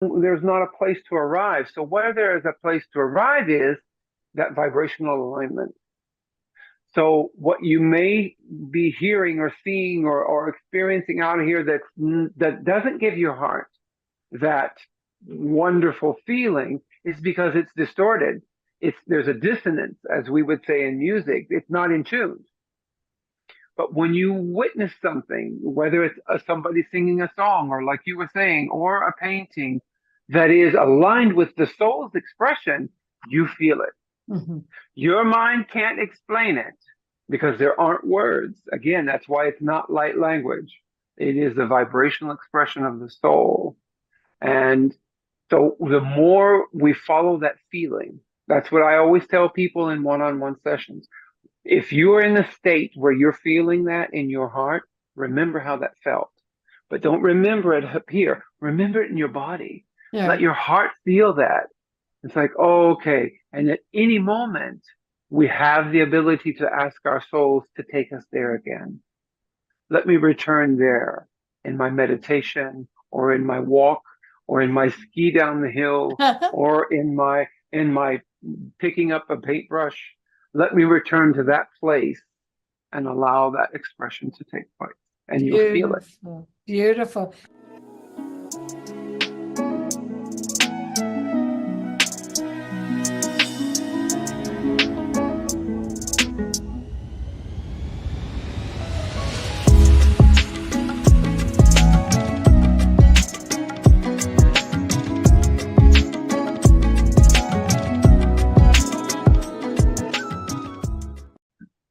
there's not a place to arrive. So where there is a place to arrive is that vibrational alignment. So what you may be hearing or seeing or experiencing out here that doesn't give your heart that wonderful feeling is because it's distorted. There's a dissonance, as we would say in music. It's not in tune. But when you witness something, whether it's somebody singing a song, or like you were saying, or a painting that is aligned with the soul's expression, you feel it. Mhm. Your mind can't explain it because there aren't words. Again, that's why it's not light language. It is the vibrational expression of the soul. And so the more we follow that feeling, that's what I always tell people in one-on-one sessions. If you're in a state where you're feeling that in your heart, remember how that felt. But don't remember it up here. Remember it in your body. Yeah. Let your heart feel that. It's like, oh, okay. And at any moment, we have the ability to ask our souls to take us there again. Let me return there in my meditation or in my walk or in my ski down the hill or in my picking up a paintbrush. Let me return to that place and allow that expression to take place. And you'll feel it. Beautiful. Beautiful.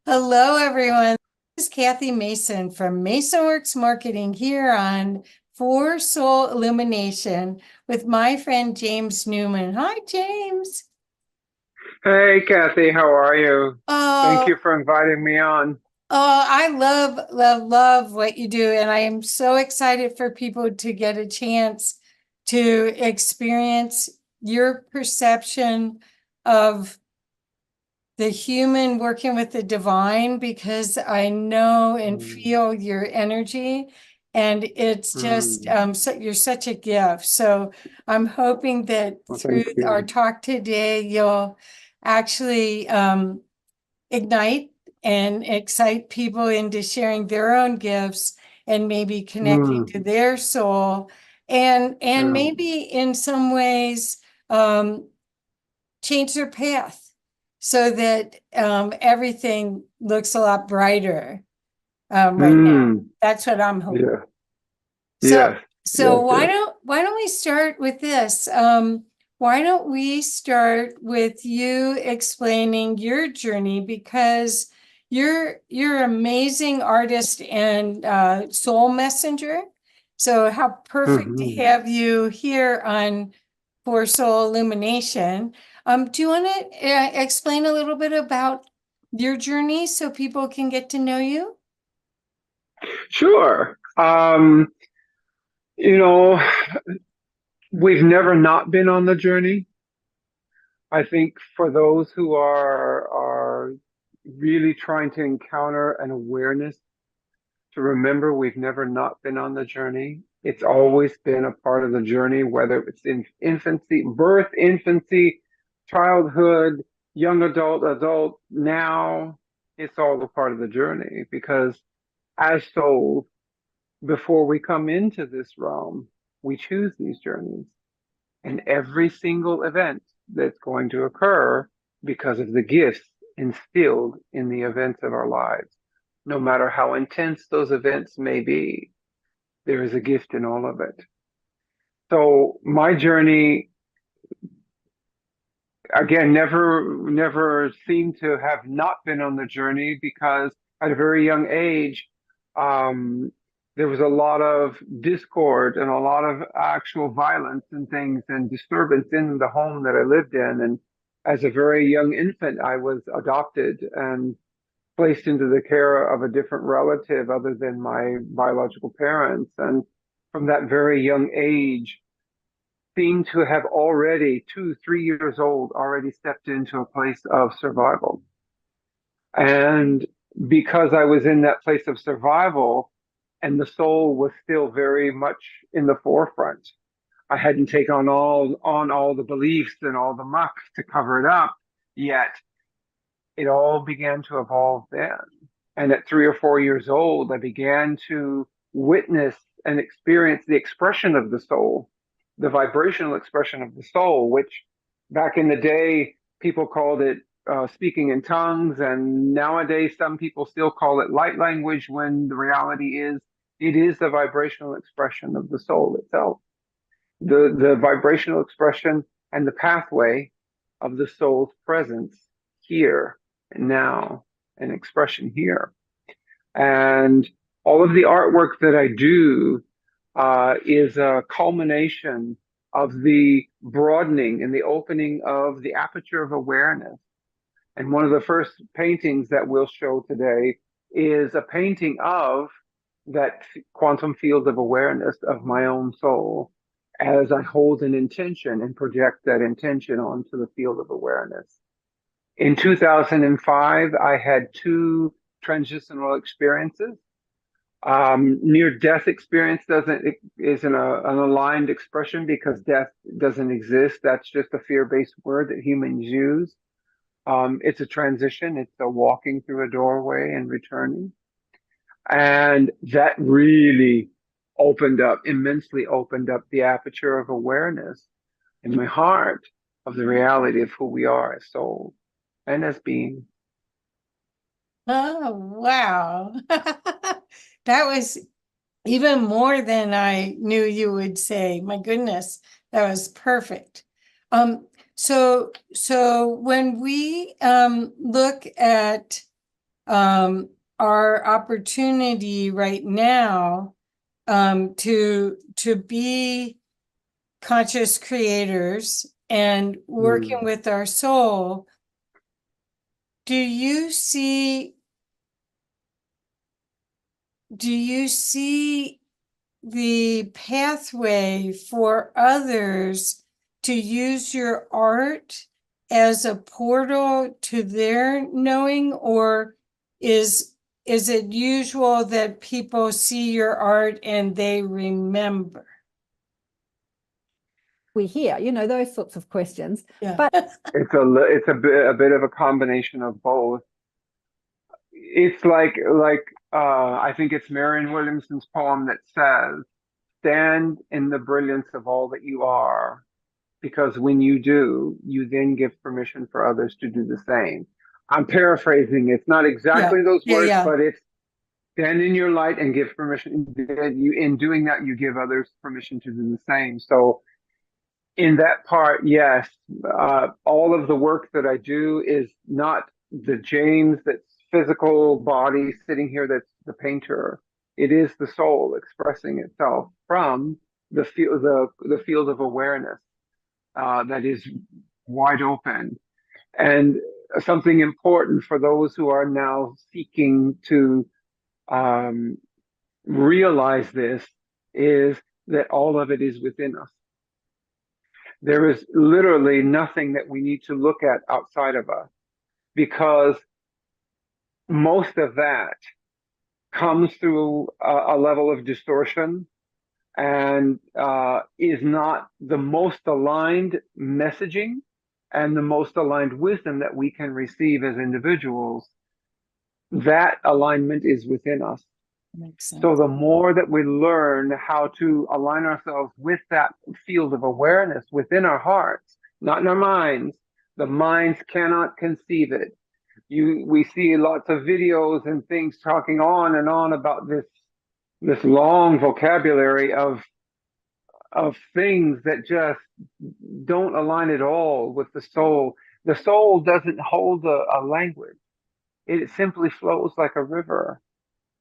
Hello, everyone. This is Kathy Mason from MasonWorks Marketing here on For Soul Illumination with my friend James Newman. Hi, James. Hey, Kathy, how are you? Thank Oh, you for inviting me on. I love, love, love what you do. And I am so excited for people to get a chance to experience your perception of the human working with the divine, because I know and Mm, feel your energy, and it's just mm. so you're such a gift. So I'm hoping that Well, through thank our you. talk today, you'll actually ignite and excite people into sharing their own gifts and maybe connecting Mm, to their soul, and yeah. maybe in some ways um, change their path so that everything looks a lot brighter right now. Mm, That's what I'm hoping. yeah. So, Yes. so Yes. why Yes. don't we start with this? Why don't we start with you explaining your journey, because you're an amazing artist and soul messenger. So how perfect to Hmm. have you here on For Soul Illumination. Do you want to explain a little bit about your journey so people can get to know you? Sure. You know, we've never not been on the journey. I think for those who are really trying to encounter an awareness, to remember we've never not been on the journey. It's always been a part of the journey, whether it's in infancy, birth, infancy, childhood, young adult, adult, now, it's all a part of the journey because as souls, before we come into this realm, we choose these journeys. And every single event that's going to occur because of the gifts instilled in the events of our lives, no matter how intense those events may be, there is a gift in all of it. So my journey, again, never seemed to have not been on the journey because at a very young age, um, there was a lot of discord and a lot of actual violence and things and disturbance in the home that I lived in. And as a very young infant, I was adopted and placed into the care of a different relative other than my biological parents. And from that very young age, seemed to have already 2, 3 years old, already stepped into a place of survival. And because I was in that place of survival and the soul was still very much in the forefront, I hadn't taken on all the beliefs and all the muck to cover it up yet. It all began to evolve then. And at 3 or 4 years old, I began to witness and experience the expression of the soul, the vibrational expression of the soul, which back in the day, people called it speaking in tongues. And nowadays, some people still call it light language, when the reality is it is the vibrational expression of the soul itself. The vibrational expression and the pathway of the soul's presence here and now, and expression here. And all of the artwork that I do is a culmination of the broadening and the opening of the aperture of awareness. And one of the first paintings that we'll show today is a painting of that quantum field of awareness of my own soul, as I hold an intention and project that intention onto the field of awareness. In 2005, I had two transitional experiences. Near-death experience isn't an aligned expression, because death doesn't exist. That's just a fear-based word that humans use. It's a transition. It's a walking through a doorway and returning. And that really immensely opened up the aperture of awareness in my heart of the reality of who we are as souls and as beings. Oh, wow. That was even more than I knew you would say. My goodness, that was perfect. So when we look at our opportunity right now to be conscious creators and working with our soul, do you see the pathway for others to use your art as a portal to their knowing, or is it usual that people see your art and they remember? We hear, those sorts of questions. Yeah. But it's a bit of a combination of both. It's like I think it's Marianne Williamson's poem that says, "Stand in the brilliance of all that you are, because when you do, you then give permission for others to do the same." I'm paraphrasing. It's not exactly those words, but it's stand in your light and give permission. In doing that, you give others permission to do the same. So in that part, yes, all of the work that I do is not the James that's physical body sitting here that's the painter. It is the soul expressing itself from the field of awareness that is wide open. And something important for those who are now seeking to realize this is that all of it is within us. There is literally nothing that we need to look at outside of us, because most of that comes through a level of distortion and is not the most aligned messaging and the most aligned wisdom that we can receive as individuals. That alignment is within us. Makes sense. So the more that we learn how to align ourselves with that field of awareness within our hearts, not in our minds, the minds cannot conceive it. We see lots of videos and things talking on and on about this long vocabulary of things that just don't align at all with the soul. The soul doesn't hold a language. It simply flows like a river.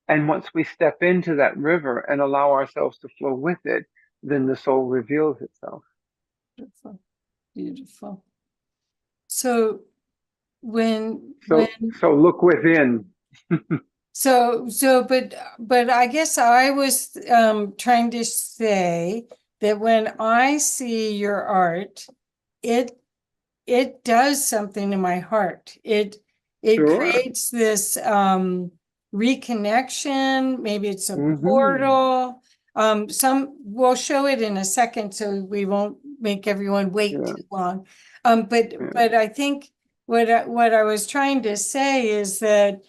And once we step into that river and allow ourselves to flow with it, then the soul reveals itself. Beautiful. Beautiful. So so look within. But I guess I was trying to say that when I see your art, it does something to my heart. It Sure. creates this reconnection. Maybe it's a portal. We'll show it in a second, so we won't make everyone wait Yeah. too long. Yeah. But I think what I was trying to say is that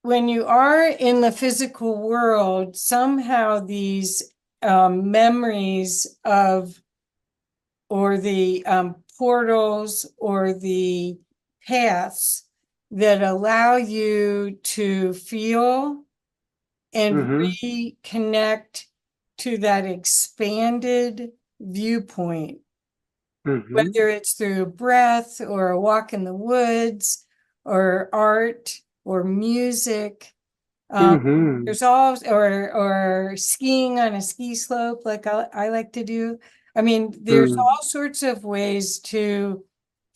when you are in the physical world, somehow these memories of, or the portals or the paths that allow you to feel and reconnect to that expanded viewpoint, whether it's through breath or a walk in the woods or art or music. There's all, or skiing on a ski slope like I like to do. I mean, there's all sorts of ways to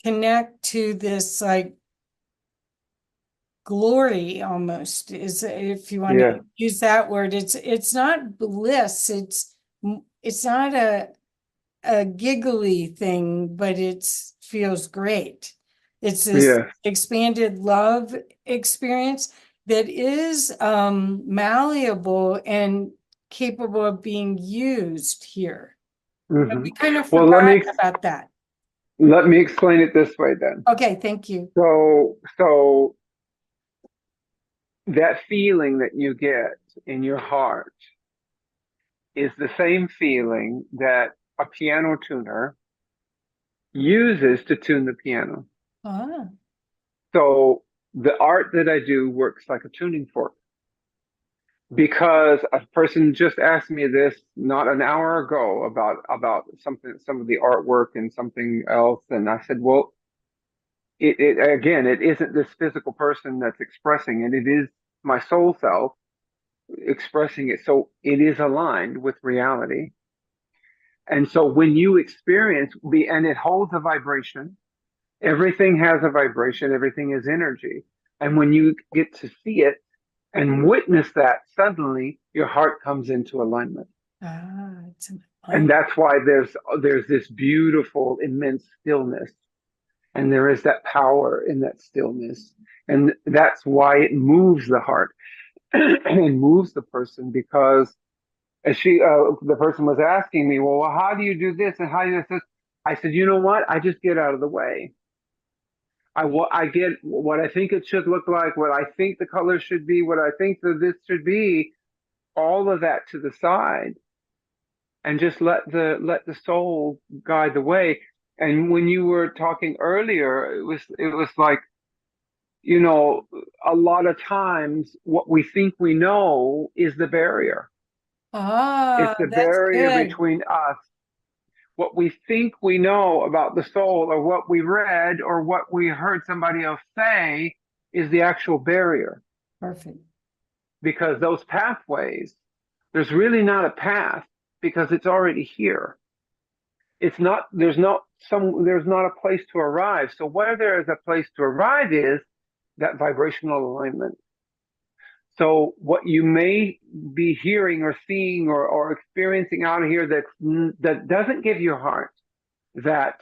connect to this like glory almost, is, if you want to use that word. It's not bliss, it's not a giggly thing, but it feels great. It's this expanded love experience that is malleable and capable of being used here. But we kind of forgot about that. Let me explain it this way then. Okay, thank you. So that feeling that you get in your heart is the same feeling that a piano tuner uses to tune the piano. Ah. So the art that I do works like a tuning fork. Because a person just asked me this not an hour ago about some of the artwork and something else, and I said, well, it again, it isn't this physical person that's expressing it. It is my soul self expressing it. So it is aligned with reality. And so when you experience and it holds a vibration, everything has a vibration, everything is energy. And when you get to see it and witness that, suddenly your heart comes into alignment. And that's why there's this beautiful, immense stillness. And there is that power in that stillness. And that's why it moves the heart and moves the person, because as the person was asking me, well, how do you do this? And how do you do this? I said, you know what? I just get out of the way. I get what I think it should look like, what I think the color should be, what I think that this should be, all of that to the side, and just let the soul guide the way. And when you were talking earlier, it was like, you know, a lot of times what we think we know is the barrier. It's the barrier between us. What we think we know about the soul, or what we read, or what we heard somebody else say, is the actual barrier. Perfect. Because those pathways, there's really not a path, because it's already here. There's not a place to arrive. So where there is a place to arrive is that vibrational alignment. So what you may be hearing or seeing or experiencing out here that doesn't give your heart that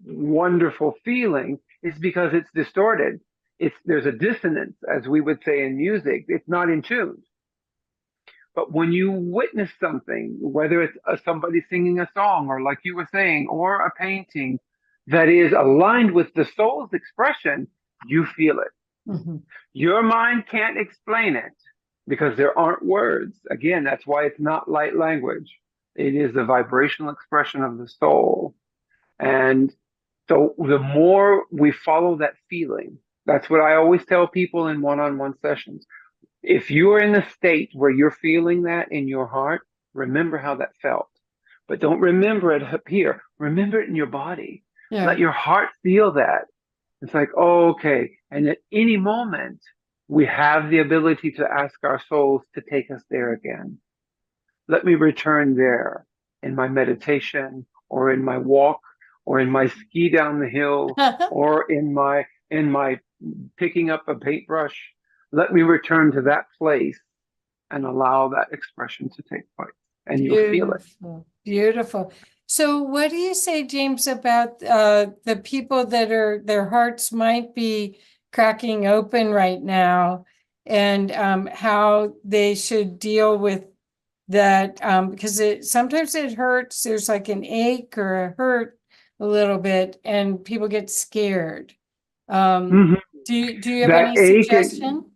wonderful feeling is because it's distorted. There's a dissonance, as we would say in music. It's not in tune. But when you witness something, whether it's somebody singing a song, or like you were saying, or a painting that is aligned with the soul's expression, you feel it. Your mind can't explain it because there aren't words. Again, that's why it's not light language. It is the vibrational expression of the soul. And so the more we follow that feeling, that's what I always tell people in one-on-one sessions. If you are in a state where you're feeling that in your heart, remember how that felt. But don't remember it up here. Remember it in your body. Yeah. Let your heart feel that. It's like, oh, okay. And at any moment, we have the ability to ask our souls to take us there again. Let me return there in my meditation, or in my walk, or in my ski down the hill, or in my picking up a paintbrush. Let me return to that place and allow that expression to take place. And you'll feel it. Beautiful. So what do you say, James, about the people that their hearts might be cracking open right now, and how they should deal with that because sometimes it hurts, there's like an ache or a hurt a little bit, and people get scared. Mhm. Do you have That any ache, suggestion?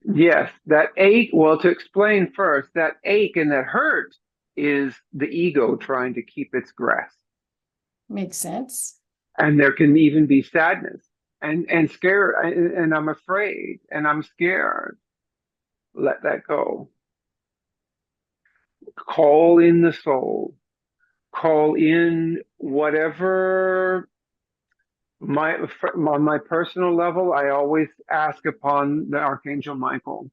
yes, that ache. Well, to explain first, that ache and that hurt is the ego trying to keep its grasp. Makes sense. And there can even be sadness and scared, and I'm afraid and I'm scared. Let that go. Call in the soul. Call in whatever my on my personal level. I always ask upon the Archangel Michael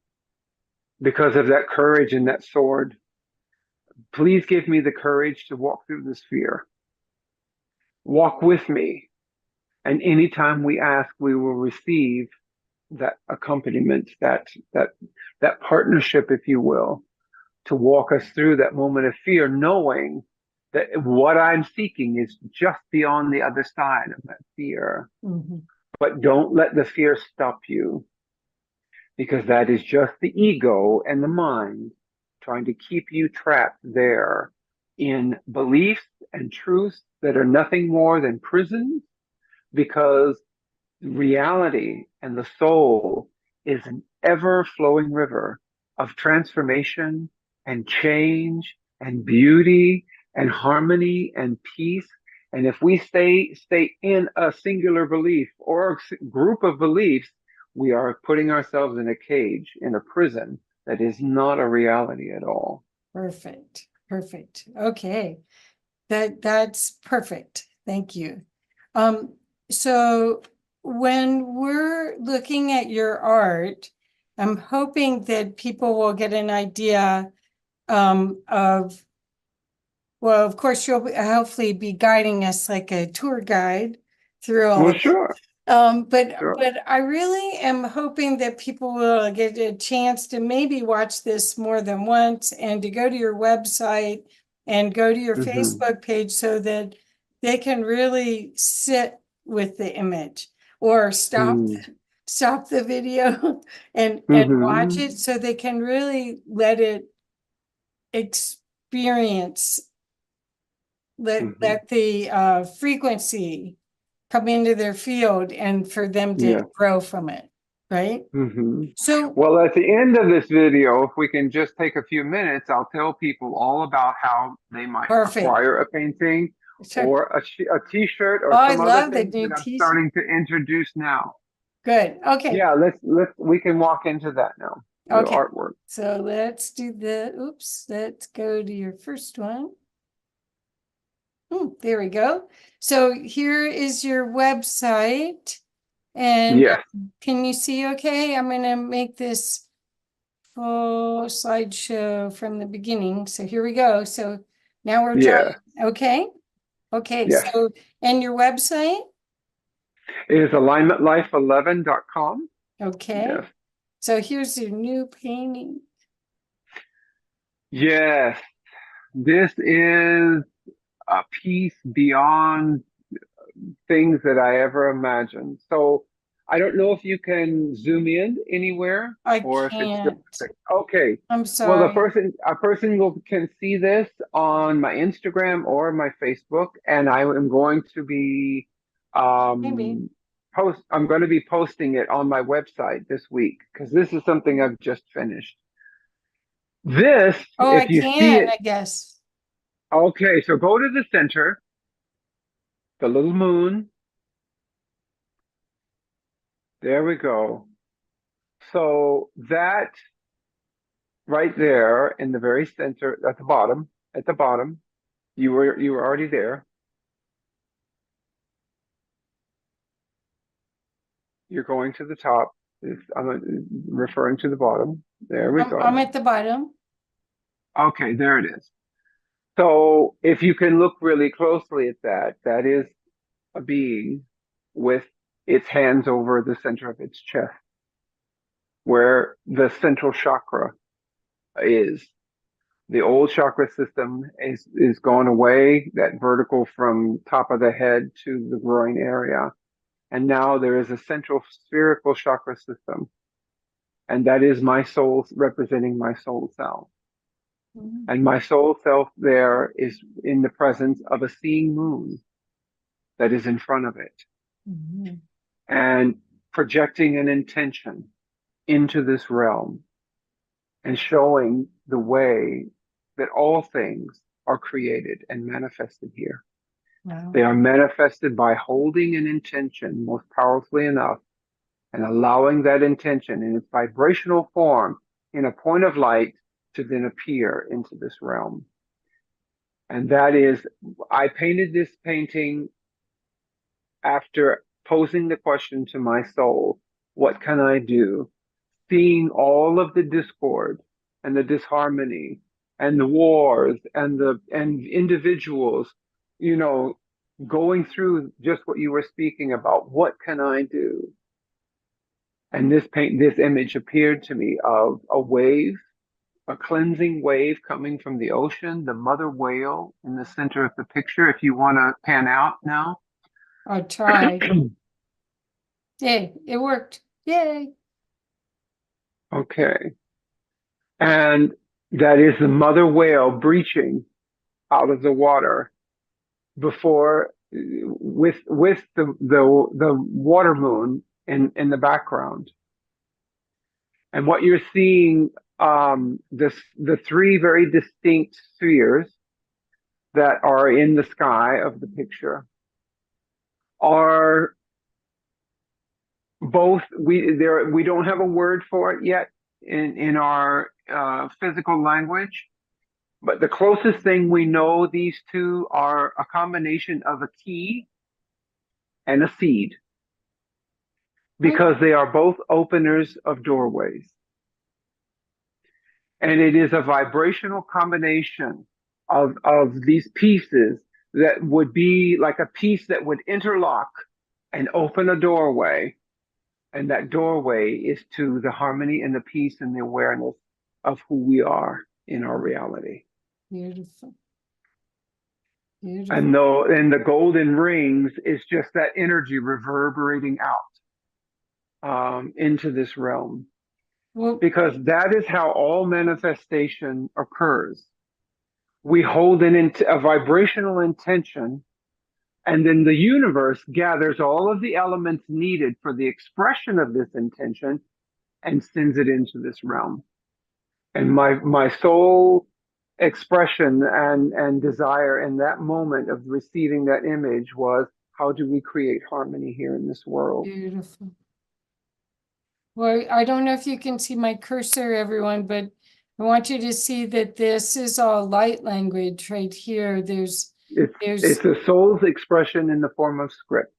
because of that courage and that sword. Please give me the courage to walk through this fear. Walk with me. And anytime we ask, we will receive that accompaniment, that partnership, if you will, to walk us through that moment of fear, knowing that what I'm seeking is just beyond the other side of that fear. Mhm. But don't let the fear stop you, because that is just the ego and the mind trying to keep you trapped there in beliefs and truths that are nothing more than prisons, because reality and the soul is an ever flowing river of transformation and change and beauty and harmony and peace. And if we stay in a singular belief or a group of beliefs, we are putting ourselves in a cage, in a prison that is not a reality at all. Perfect. Perfect. Okay. That's perfect. Thank you. So when we're looking at your art, I'm hoping that people will get an idea of, well, of course, you'll hopefully be guiding us like a tour guide through all Well, of it. sure, But sure. I really am hoping that people will get a chance to maybe watch this more than once and to go to your website and go to your Hmm. Facebook page so that they can really sit with the image or stop the video and watch Hmm. it so they can really let it experience, Hmm. let the frequency come into their field and for them to Yeah. grow from it, right? Hmm. So Well, at the end of this video, if we can just take a few minutes, I'll tell people all about how they might perfect. acquire a painting So, or a t-shirt oh, or I some other love the things new that I'm t-shirt. starting to introduce now. Good. Okay. Yeah, we can walk into that now, the Okay. artwork. So let's do let's go to your first one. There we go. So here is your website. And Yes, can you see okay? I'm going to make this full slideshow from the beginning. So here we go. So now we're drawing. yeah, Okay. Okay. yes. So, and your website? It is alignmentlife11.com. Okay. Yes, So here's your new painting. yes. This is a piece beyond things that I ever imagined. So I don't know if you can zoom in anywhere I or if it's just can't. okay. I'm Well, sorry. a person can see this on my Instagram or my Facebook, and I am going to be Maybe. I'm going to be posting it on my website this week because this is something I've just finished. This, Oh, I if you see can, it, I guess. okay, so go to the center, the little moon. There we go. So that right there in the very center, at the bottom, you were already there. You're going to the top. I'm referring to the bottom. There we I'm go. at the bottom. Okay, there it is. So if you can look really closely at that, that is a being with its hands over the center of its chest, where the central chakra is. The old chakra system is gone away, that vertical from top of the head to the groin area. And now there is a central spherical chakra system. And that is my soul representing my soul self. And my soul self there is in the presence of a seeing moon that is in front of it Mhm. and projecting an intention into this realm and showing the way that all things are created and manifested here. Wow. They are manifested by holding an intention most powerfully enough and allowing that intention in its vibrational form in a point of light to then appear into this realm. And that is, I painted this painting after posing the question to my soul, what can I do? Seeing all of the discord and the disharmony and the wars and individuals, you know, going through just what you were speaking about. What can I do? And this image appeared to me of a wave, a cleansing wave coming from the ocean, the mother whale in the center of the picture. If you want to pan out now. I'll try. Yay, it worked. Yay. Okay. And that is the mother whale breaching out of the water before with the water moon in the background. And what you're seeing, the three very distinct spheres that are in the sky of the picture are both we don't have a word for it yet in our physical language, but the closest thing we know these two are a combination of a key and a seed because they are both openers of doorways. And it is a vibrational combination of these pieces that would be like a piece that would interlock and open a doorway. And that doorway is to the harmony and the peace and the awareness of who we are in our reality. Beautiful. Beautiful. And the golden rings is just that energy reverberating out into this realm. Well, Because that is how all manifestation occurs. We hold a vibrational intention, and then the universe gathers all of the elements needed for the expression of this intention and sends it into this realm. And my soul expression and desire in that moment of receiving that image was, how do we create harmony here in this world? beautiful. Well, I don't know if you can see my cursor, everyone, but I want you to see that this is all light language right here. There's It's a soul's expression in the form of script.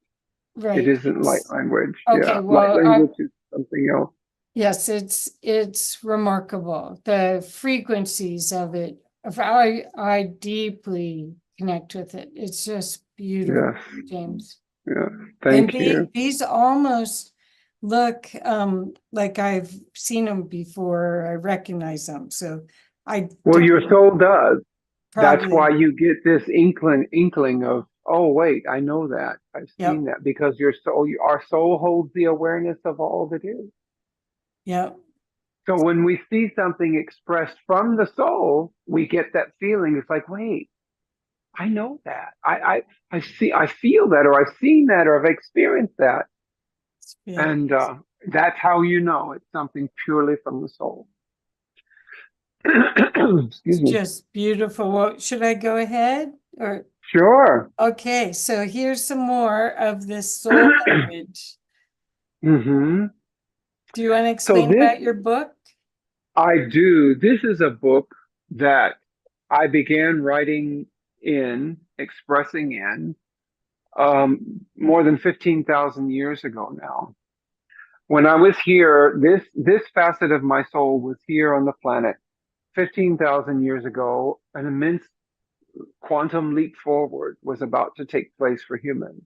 right. It isn't light language. Okay, Yeah, well, light language is something else. yes, it's remarkable. The frequencies of it. I deeply connect with it. It's just beautiful, Yes. James. Yeah. Thank you. These almost look like I've seen them before. I recognize them. So Well, your soul does. That's probably, why you get this inkling of, oh wait, I know that. I've yep, seen that, because our soul holds the awareness of all that is. yep. So when we see something expressed from the soul, we get that feeling. It's like, wait, I know that. I feel that, or I've seen that, or I've experienced that. Yeah. And that's how you know it's something purely from the soul. Excuse It's me. just beautiful. Well, should I go ahead or? Sure. Okay, so here's some more of this soul language. Mm-hmm. Do you want to explain about your book? I do. This is a book that I began writing expressing in, more than 15,000 years ago now. When I was here, this facet of my soul was here on the planet 15,000 years ago. An immense quantum leap forward was about to take place for humans.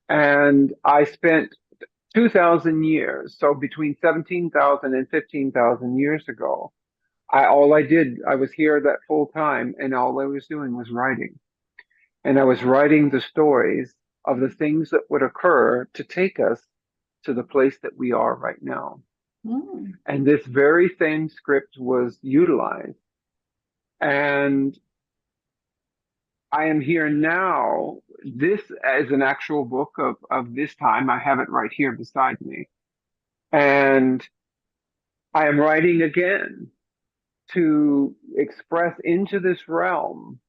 And I spent 2,000 years, so between 17,000 and 15,000 years ago, I was here that full time, and all I was doing was writing. And I was writing the stories of the things that would occur to take us to the place that we are right now. Mm. And this very same script was utilized And I am here now. This is an actual book of this time. I have it right here beside me. And I am writing again to express into this realm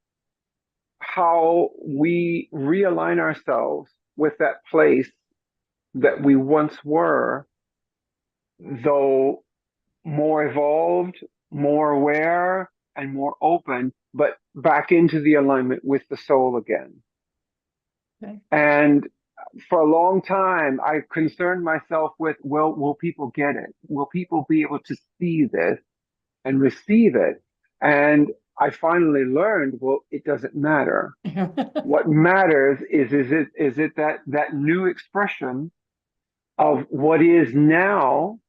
how we realign ourselves with that place that we once were, though more evolved, more aware, and more open, but back into the alignment with the soul again. Okay. And for a long time, I concerned myself with, well, will people get it? Will people be able to see this and receive it? And I finally learned, well, it doesn't matter. What matters is it that new expression of what is now,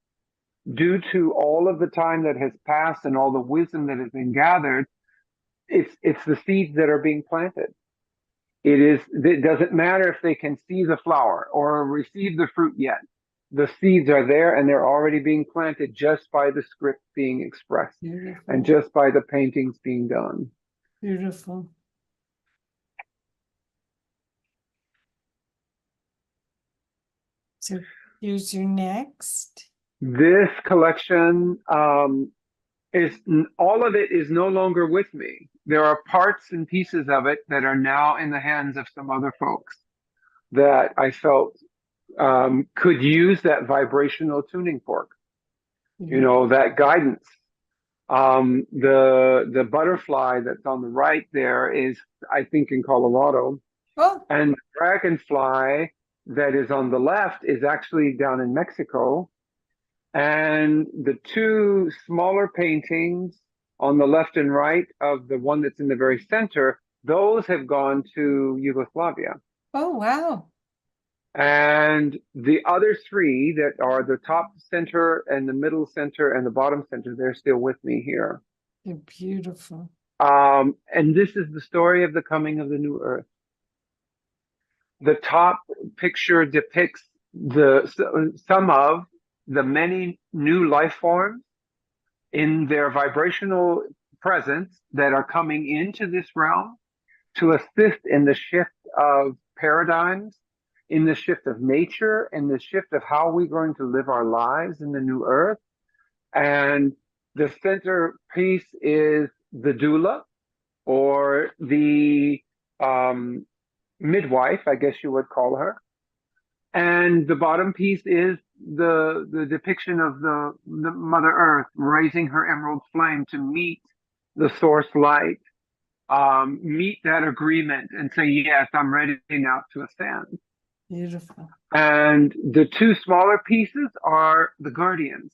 due to all of the time that has passed and all the wisdom that has been gathered. It's the seeds that are being planted. It doesn't matter if they can see the flower or receive the fruit yet. The seeds are there and they're already being planted just by the script being expressed. Beautiful. And just by the paintings being done. Beautiful. So here's your next. This collection is all of it is no longer with me. There are parts and pieces of it that are now in the hands of some other folks that I felt could use that vibrational tuning fork, that guidance. The butterfly that's on the right there is, I think, in Colorado. Oh. And the dragonfly that is on the left is actually down in Mexico. And the two smaller paintings on the left and right of the one that's in the very center, those have gone to Yugoslavia. Oh, wow. And the other three that are the top center and the middle center and the bottom center, they're still with me here. They're beautiful. And this is the story of the coming of the new earth. The top picture depicts some of the many new life forms in their vibrational presence that are coming into this realm to assist in the shift of paradigms, in the shift of nature, in the shift of how we're going to live our lives in the new earth. And the center piece is the doula, or the midwife, I guess you would call her. And the bottom piece is the depiction of the Mother Earth raising her emerald flame to meet the source light, meet that agreement and say, yes, I'm ready now to ascend. Beautiful. And the two smaller pieces are the guardians.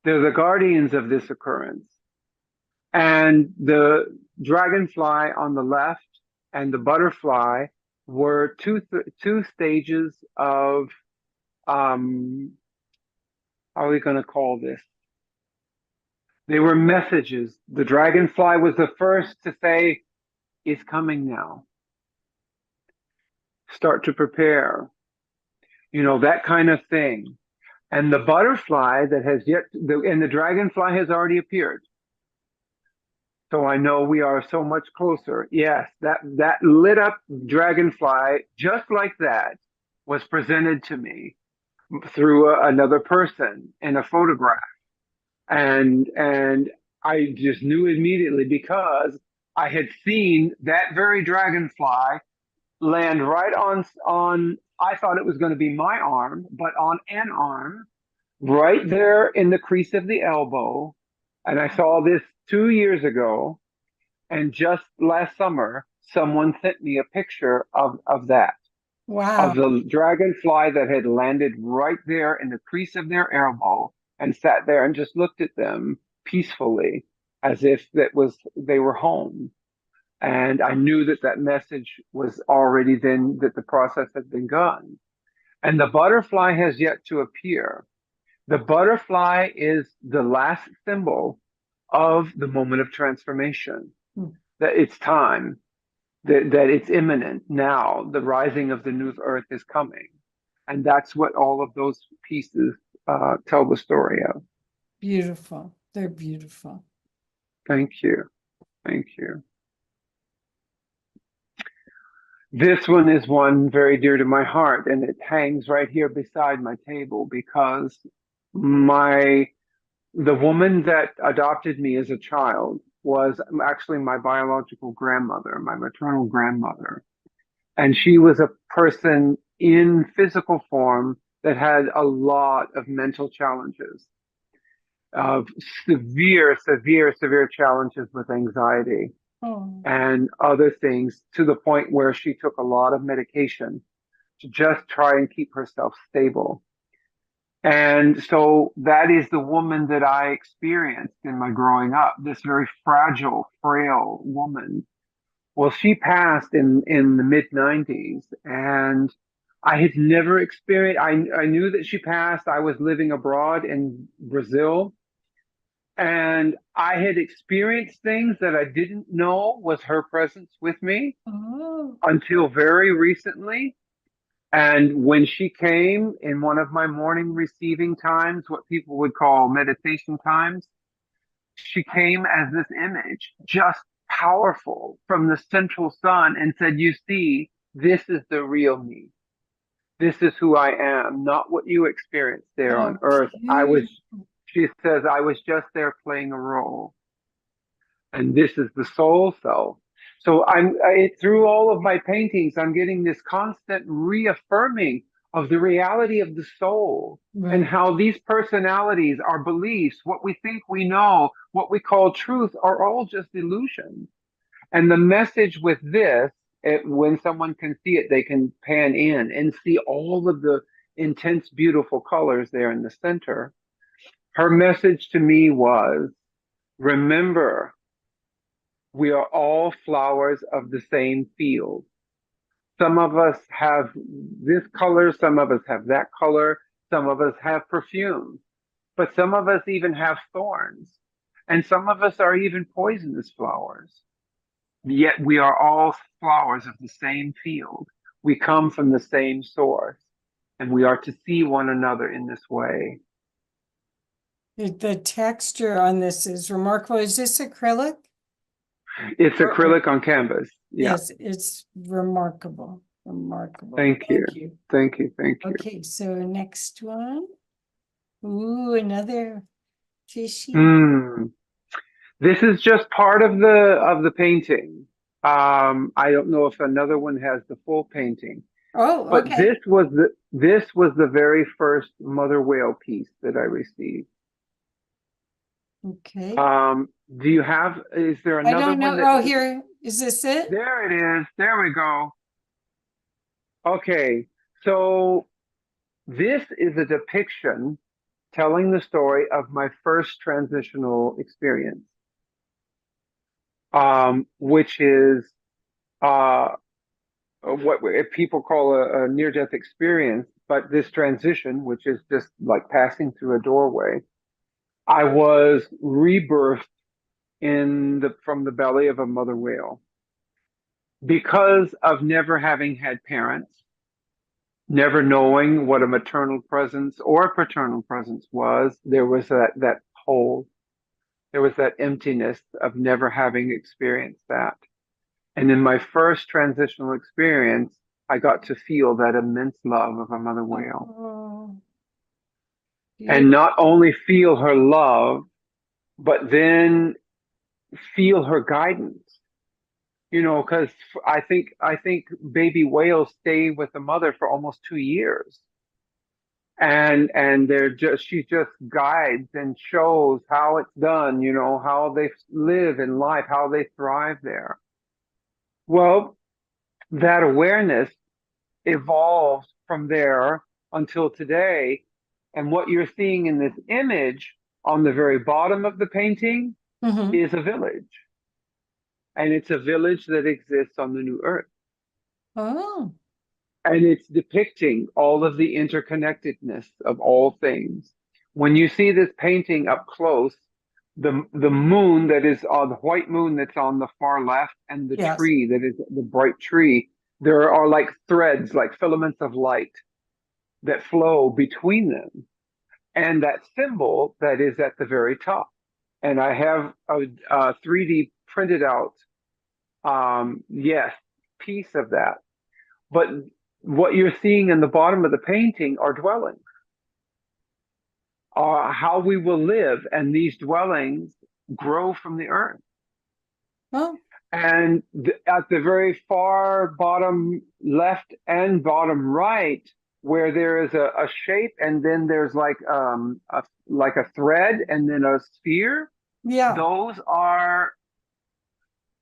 They're the guardians of this occurrence. And the dragonfly on the left and the butterfly were two stages of, how are we going to call this? They were messages. The dragonfly was the first to say, it's coming now. Start to prepare. That kind of thing. And the butterfly that has and the dragonfly has already appeared. So I know we are so much closer. Yes, that lit up dragonfly, just like that, was presented to me through another person in a photograph. And I just knew immediately, because I had seen that very dragonfly land right on, I thought it was going to be my arm, but on an arm, right there in the crease of the elbow. And I saw this 2 years ago. And just last summer, someone sent me a picture of that. Wow. Of the dragonfly that had landed right there in the crease of their elbow and sat there and just looked at them peacefully, as if they were home. And I knew that message was already then, that the process had begun. And the butterfly has yet to appear. The butterfly is the last symbol of the moment of transformation. That it's time, that it's imminent now. The rising of the new earth is coming. And that's what all of those pieces tell the story of. Beautiful. They're beautiful. Thank you. Thank you. This one is one very dear to my heart, and it hangs right here beside my table because my the woman that adopted me as a child was actually my biological grandmother, my maternal grandmother. And she was a person in physical form that had a lot of mental challenges, of severe challenges with anxiety Oh, and other things, to the point where she took a lot of medication to just try and keep herself stable. And so that is the woman that I experienced in my growing up, this very fragile, frail woman. Well, she passed in the mid 90s, and I had never experienced, I knew that she passed. I was living abroad in Brazil, and I had experienced things that I didn't know was her presence with me oh, until very recently. And when she came in one of my morning receiving times, what people would call meditation times, she came as this image, just powerful from the central sun, and said, "You see, this is the real me. This is who I am, not what you experienced there on oh, earth. beautiful. She says, I was just there playing a role. And this is the soul self." So through all of my paintings, I'm getting this constant reaffirming of the reality of the soul and Right. how these personalities, our beliefs, what we think we know, what we call truth, are all just illusions. And the message with this, when someone can see it, they can pan in and see all of the intense, beautiful colors there in the center. Her message to me was, remember, we are all flowers of the same field. Some of us have this color, some of us have that color, some of us have perfume, but some of us even have thorns, and some of us are even poisonous flowers. Yet we are all flowers of the same field. We come from the same source, and we are to see one another in this way. The texture on this is remarkable. Is this acrylic? It's Or acrylic on canvas. Yeah. yes, it's remarkable. Remarkable. Thank you. Thank you. Thank you. Thank you. Okay, so next one. Ooh, another fishy. Hmm. This is just part of the painting. I don't know if another one has the full painting, Oh, but okay. this was the very first mother whale piece that I received. Okay. Do you have, is there I another don't one know. that, Oh, here. Is this it? there it is. There we go. Okay. So this is a depiction telling the story of my first transitional experience, which is, uh, what people call a near-death experience, but this transition, which is just like passing through a doorway, I was rebirthed from the belly of a mother whale because of never having had parents, never knowing what a maternal presence or a paternal presence was. There was that hole, there was that emptiness of never having experienced that. And in my first transitional experience, I got to feel that immense love of a mother whale. Oh, And beautiful. not only feel her love, but then feel her guidance. Because I think baby whales stay with the mother for almost 2 years. And she just guides and shows how it's done, how they live in life, how they thrive there. Well, that awareness evolved from there until today. And what you're seeing in this image on the very bottom of the painting Mm-hmm. is a village. And it's a village that exists on the new earth. Oh, And it's depicting all of the interconnectedness of all things. When you see this painting up close, the moon that is on the white moon that's on the far left, and the yes. tree that is the bright tree, there are like threads, like filaments of light that flow between them, and that symbol that is at the very top. and I have a 3D printed out, yes, piece of that. But what you're seeing in the bottom of the painting are dwellings, are how we will live, and these dwellings grow from the earth. Oh, And at the very far bottom left and bottom right, where there is a shape, and then there's like a thread, and then a sphere. yeah. Those are,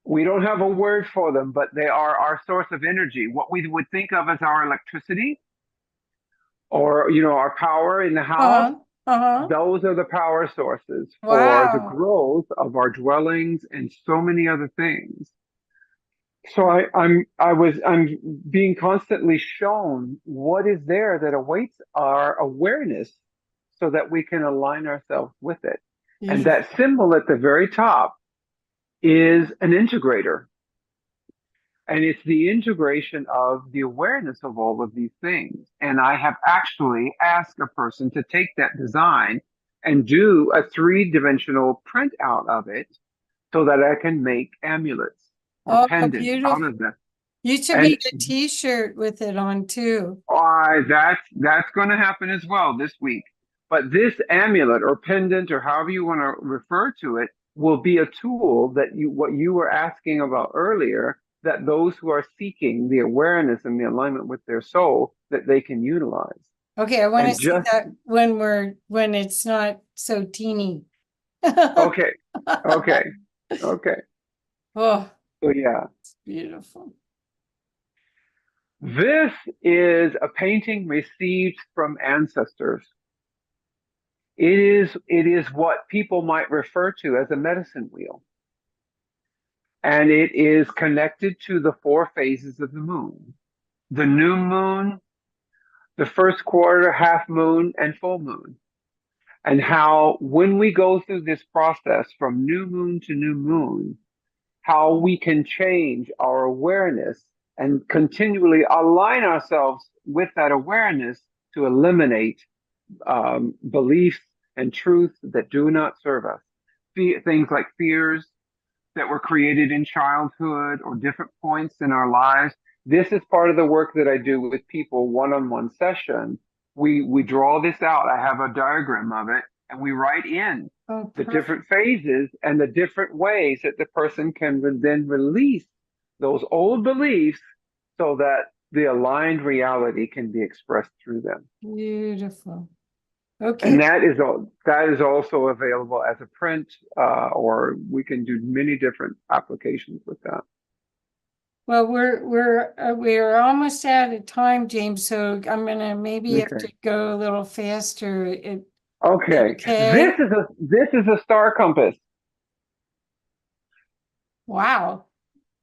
we don't have a word for them, but they are our source of energy. What we would think of as our electricity, or our power in the house. Uh-huh. Uh-huh. Those are the power sources for the Wow. growth of our dwellings and so many other things. So I'm being constantly shown what is there that awaits our awareness so that we can align ourselves with it. And Beautiful. that symbol at the very top is an integrator. And it's the integration of the awareness of all of these things. And I have actually asked a person to take that design and do a three-dimensional print out of it so that I can make amulets or Oh, pendants out beautiful. of them. You should And make a t-shirt with it on too. that's going to happen as well this week. But this amulet or pendant or however you want to refer to it will be a tool that what you were asking about earlier, that those who are seeking the awareness and the alignment with their soul, that they can utilize. Okay, I want to And see just that when it's not so teeny. okay, okay, okay. Oh, So yeah, it's beautiful. this is a painting received from ancestors. It is what people might refer to as a medicine wheel. And it is connected to the four phases of the moon: the new moon, the first quarter, half moon, and full moon. And how, when we go through this process from new moon to new moon, how we can change our awareness and continually align ourselves with that awareness to eliminate beliefs and truths that do not serve us. Things like fears that were created in childhood or different points in our lives. This is part of the work that I do with people one-on-one session. We draw this out. I have a diagram of it, and we write in Oh, the perfect. different phases and the different ways that the person can then release those old beliefs so that the aligned reality can be expressed through them. Beautiful. Okay. And that is also available as a print, or we can do many different applications with that. Well, we're almost out of time, James. So I'm gonna maybe have Okay. to go a little faster. Okay. Okay. This is a star compass. Wow.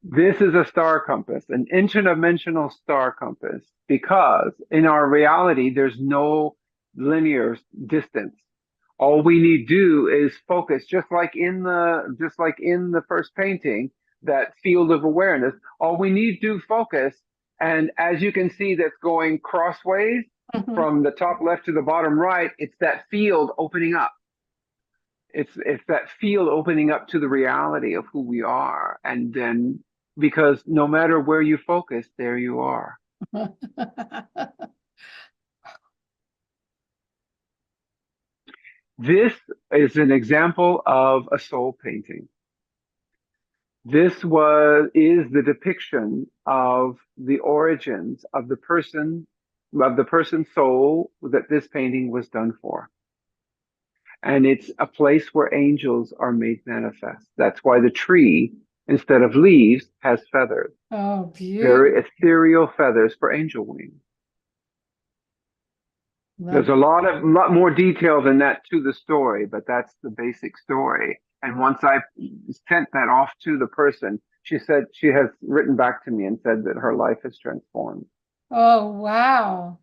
This is a star compass, an interdimensional star compass, because in our reality, there's no linear distance. All we need to do is focus, just like in the first painting, that field of awareness. All we need to do focus, and as you can see, that's going crossways Mhm. from the top left to the bottom right. It's that field opening up. It's that field opening up to the reality of who we are, and then, because no matter where you focus, there you are. This is an example of a soul painting. This is the depiction of the origins of the person's soul that this painting was done for. And it's a place where angels are made manifest. That's why the tree, instead of leaves, has feathers. Oh, beautiful. Very ethereal feathers for angel wings. There's a lot more detail than that to the story, but that's the basic story. And once I sent that off to the person, she said she has written back to me and said that her life has transformed. Oh, wow.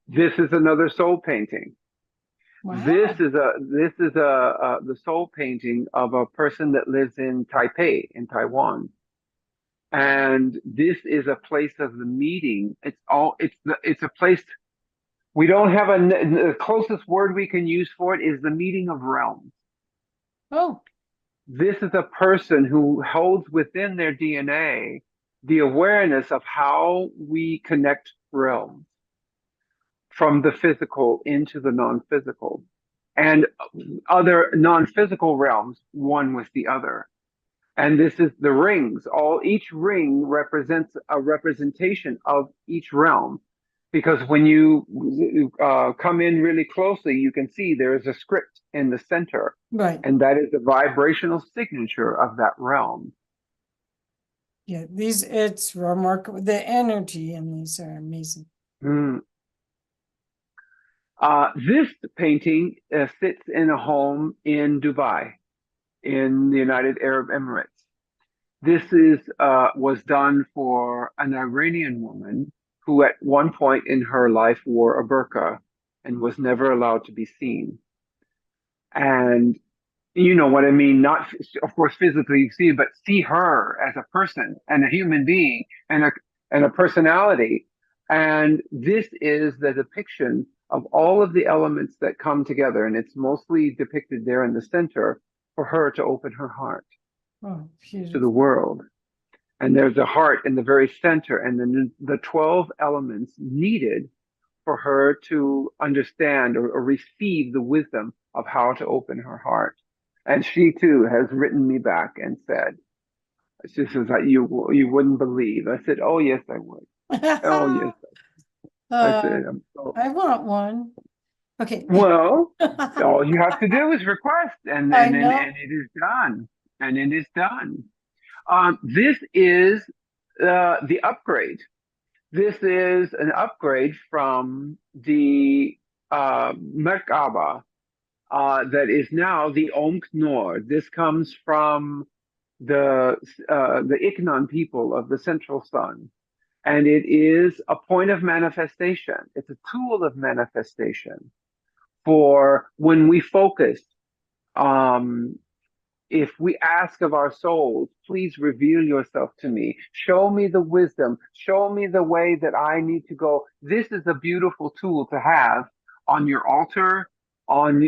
This is another soul painting. Wow. This is the soul painting of a person that lives in Taipei, in Taiwan. And this is a place of the meeting. It's a place We don't have the closest word we can use for it is the meeting of realms. Oh, This is a person who holds within their DNA the awareness of how we connect realms from the physical into the non-physical and other non-physical realms, one with the other. And this is the rings. Each ring represents a representation of each realm. Because when you come in really closely, you can see there is a script in the center, right. and that is the vibrational signature of that realm. Yeah, it's remarkable. The energy in these are amazing. Mm. This painting sits in a home in Dubai, in the United Arab Emirates. This was done for an Iranian woman who at one point in her life wore a burqa and was never allowed to be seen. And you know what I mean, not of course physically see, but see her as a person and a human being and a personality. And this is the depiction of all of the elements that come together, and it's mostly depicted there in the center for her to open her heart Oh, to the beautiful. world. And there's a heart in the very center, and then the 12 elements needed for her to understand or receive the wisdom of how to open her heart. And she too has written me back and said, she says that you wouldn't believe. I said, oh yes, I would. Oh yes. I Uh, said, I'm so I want one. Okay. well. All you have to do is request, I and know. it is done, and it is done. This is the upgrade. This is an upgrade from the Merkaba that is now the Onk Nor. This comes from the Iknan people of the Central Sun, and it is a point of manifestation. It's a tool of manifestation for when we focus. Um, if we ask of our souls, please reveal yourself to me. Show me the wisdom. Show me the way that I need to go. This is a beautiful tool to have on your altar, on,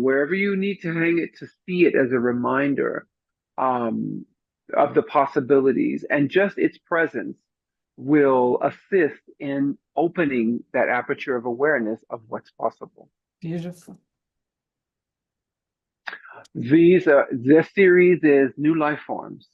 wherever you need to hang it to see it as a reminder um, of the possibilities. And just its presence will assist in opening that aperture of awareness of what's possible. Beautiful. This series is New Life Forms.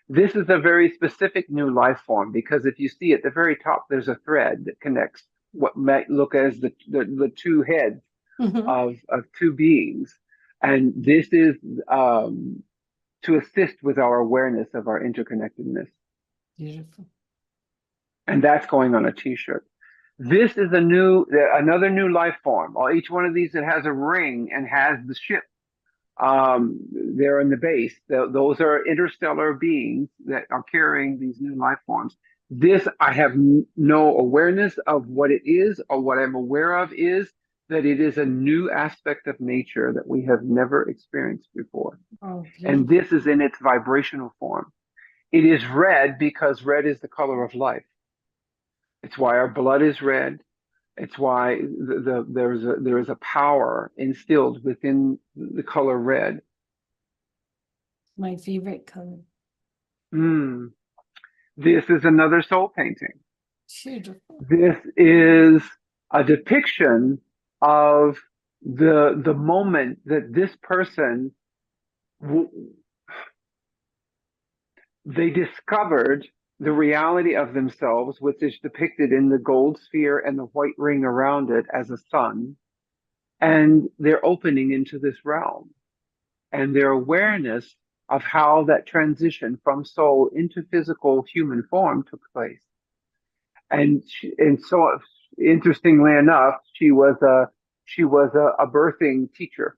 This is a very specific new life form because if you see at the very top, there's a thread that connects what might look as the two heads Mhm. of two beings. And this is to assist with our awareness of our interconnectedness. Beautiful. And that's going on a t-shirt. This is another new life form. Each one of these that has a ring and has the ship they're in the base. Those are interstellar beings that are carrying these new life forms. This, I have no awareness of what it is, or what I'm aware of is that it is a new aspect of nature that we have never experienced before. Oh, And beautiful. this is in its vibrational form. It is red because red is the color of life. It's why our blood is red. It's why there is a power instilled within the color red. My favorite color. Mm. This is another soul painting. Beautiful. This is a depiction of the moment that this person they discovered the reality of themselves, which is depicted in the gold sphere and the white ring around it as a sun, and they're opening into this realm, and their awareness of how that transition from soul into physical human form took place. And so interestingly enough, she was a birthing teacher,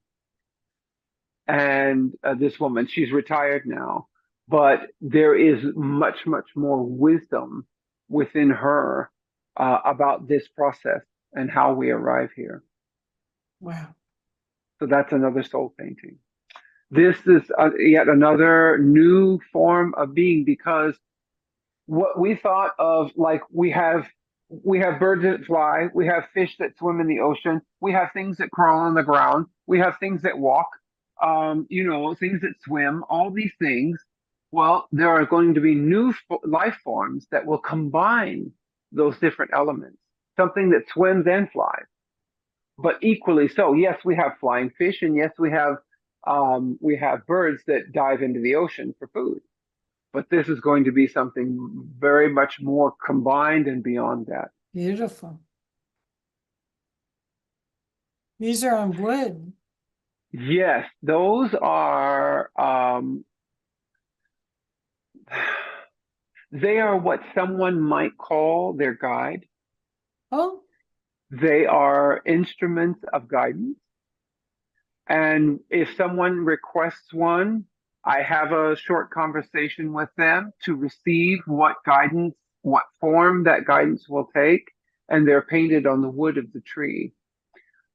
and this woman, she's retired now, but there is much more wisdom within her about this process and how we arrive here. Wow. So that's another soul painting. This is yet another new form of being, because what we thought of, like we have We have birds that fly. We have fish that swim in the ocean. We have things that crawl on the ground. We have things that walk, things that swim, all these things. Well, there are going to be new life forms that will combine those different elements, something that swims and flies, but equally so. Yes, we have flying fish, and yes, we have birds that dive into the ocean for food. But this is going to be something very much more combined and beyond that. Beautiful. These are on wood. Yes, those are they are what someone might call their guide. Oh, They are instruments of guidance. And if someone requests one, I have a short conversation with them to receive what guidance, what form that guidance will take, and they're painted on the wood of the tree.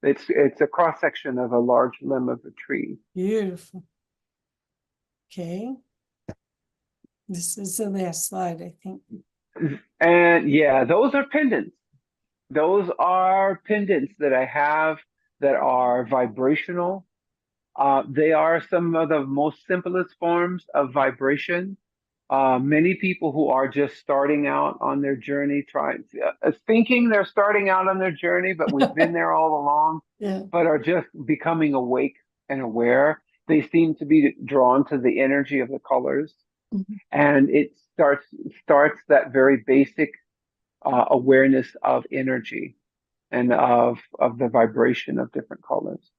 It's a cross section of a large limb of a tree. beautiful. Okay. This is the last slide, I think. And yeah, those are pendants. Those are pendants that I have that are vibrational. They are some of the most simplest forms of vibration. Many people who are just starting out on their journey, thinking they're starting out on their journey, but we've been there all along, Yeah. but are just becoming awake and aware. They seem to be drawn to the energy of the colors, Mhm. and it starts that very basic awareness of energy and of the vibration of different colors.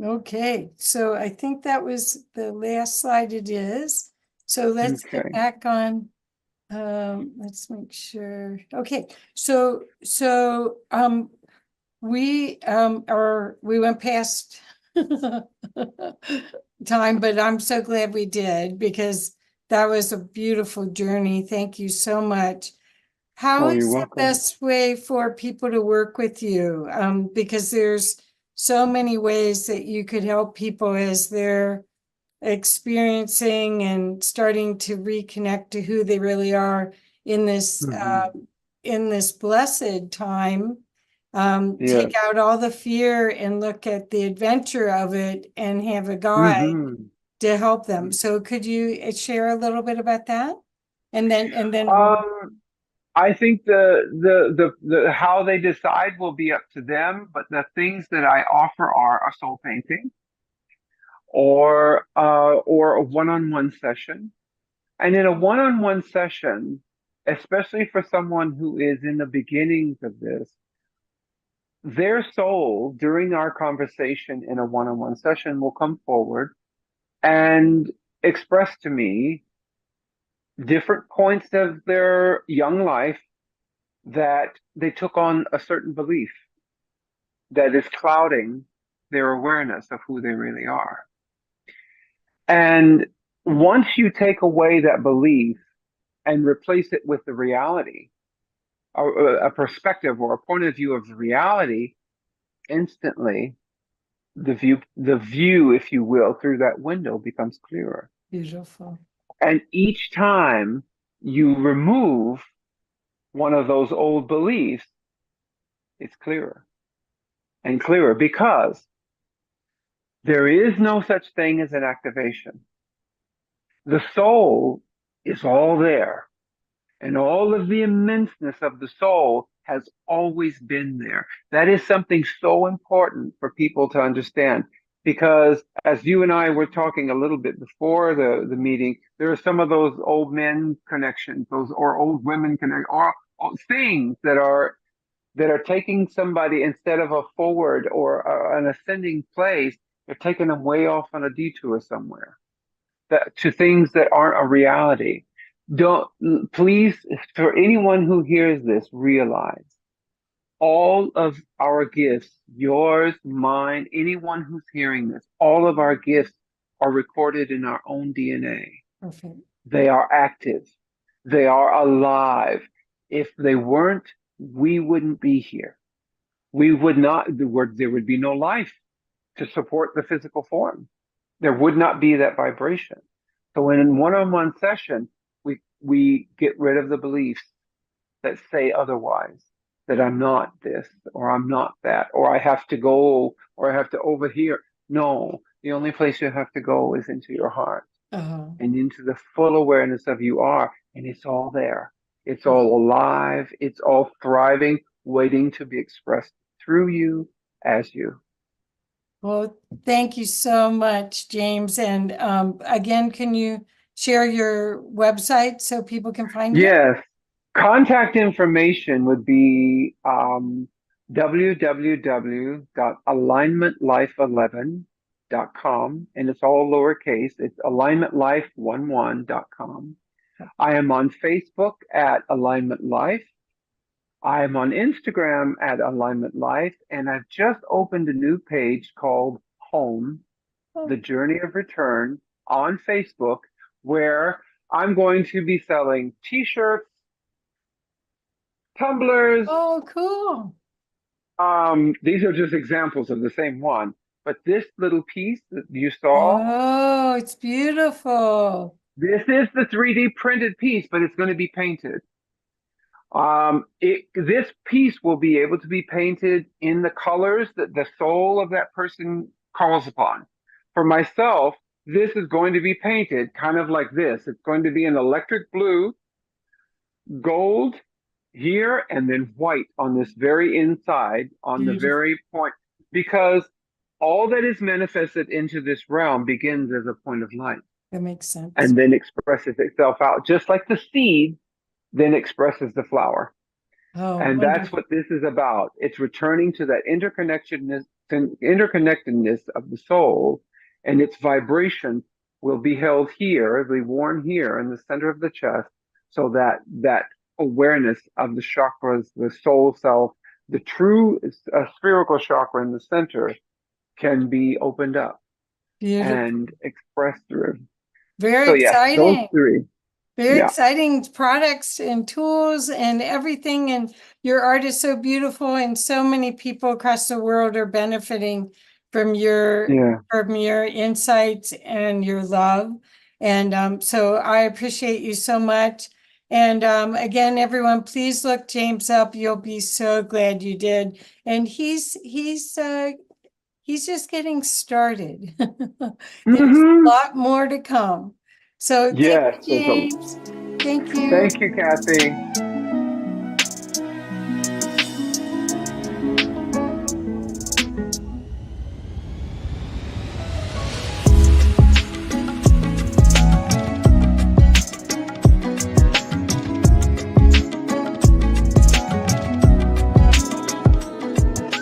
Okay, so I think that was the last slide it is. So let's get Okay. back on. Let's make sure. Okay, so we went past time, but I'm so glad we did because that was a beautiful journey. Thank you so much. How Oh, you're is the welcome. best way for people to work with you? Because there's so many ways that you could help people as they're experiencing and starting to reconnect to who they really are in this blessed time. Yeah. Take out all the fear and look at the adventure of it and have a guide hmm to help them. So could you share a little bit about that? And then I think the how they decide will be up to them, but the things that I offer are a soul painting or a one-on-one session. And in a one-on-one session, especially for someone who is in the beginnings of this, their soul during our conversation in a one-on-one session will come forward and express to me different points of their young life that they took on a certain belief that is clouding their awareness of who they really are. And once you take away that belief and replace it with the reality, or a perspective or a point of view of the reality, instantly the view, if you will, through that window becomes clearer. beautiful. And each time you remove one of those old beliefs, it's clearer and clearer because there is no such thing as an activation. The soul is all there, and all of the immenseness of the soul has always been there. That is something so important for people to understand because as you and I were talking a little bit before the meeting, there are some of those old men connections, those or old women connect or things that are taking somebody instead of a forward or an ascending place, they're taking them way off on a detour somewhere to things that aren't a reality. Don't please, for anyone who hears this, realize all of our gifts, yours, mine, anyone who's hearing this, all of our gifts are recorded in our own DNA. Perfect. They are active. They are alive. If they weren't, we wouldn't be here. We would not, there would be no life to support the physical form. There would not be that vibration. So in one-on-one session, we get rid of the beliefs that say otherwise, that I'm not this, or I'm not that, or I have to go, or I have to over here. No, the only place you have to go is into your heart Oh, and into the full awareness of you are, and it's all there. It's all alive, it's all thriving, waiting to be expressed through you as you. well, thank you so much, James. And again, can you share your website so people can find you? Yes, contact information would be www.alignmentlife11.com, and it's all lowercase. It's alignmentlife11.com. I am on Facebook at Alignment Life. I am on Instagram at Alignment Life, and I've just opened a new page called Home, The Journey of Return on Facebook, where I'm going to be selling t-shirts, tumblers. Oh, cool. These are just examples of the same one. But this little piece that you saw, Oh, it's beautiful. this is the 3D printed piece, but it's going to be painted. This piece will be able to be painted in the colors that the soul of that person calls upon. For myself, this is going to be painted kind of like this. It's going to be an electric blue, gold here, and then white on this very inside, on the Beautiful. very point, because all that is manifested into this realm begins as a point of light That makes sense. and then expresses itself out, just like the seed then expresses the flower. Oh, And that's wonderful. what this is about. It's returning to that interconnectedness of the soul, and its vibration will be held here, it'll be worn here in the center of the chest, so that that awareness of the chakras, the soul self, the true spherical chakra in the center can be opened up Beautiful. and expressed through. Very So yeah, those exciting. three. Very Yeah. exciting products and tools and everything. And your art is so beautiful, and so many people across the world are benefiting from Yeah. your insights and your love. And so I appreciate you so much. And again, everyone, please look James up. You'll be so glad you did. And he's just getting started. There's a lot more to come. So thank Yes. you, James. Thank you. Thank you, Kathy.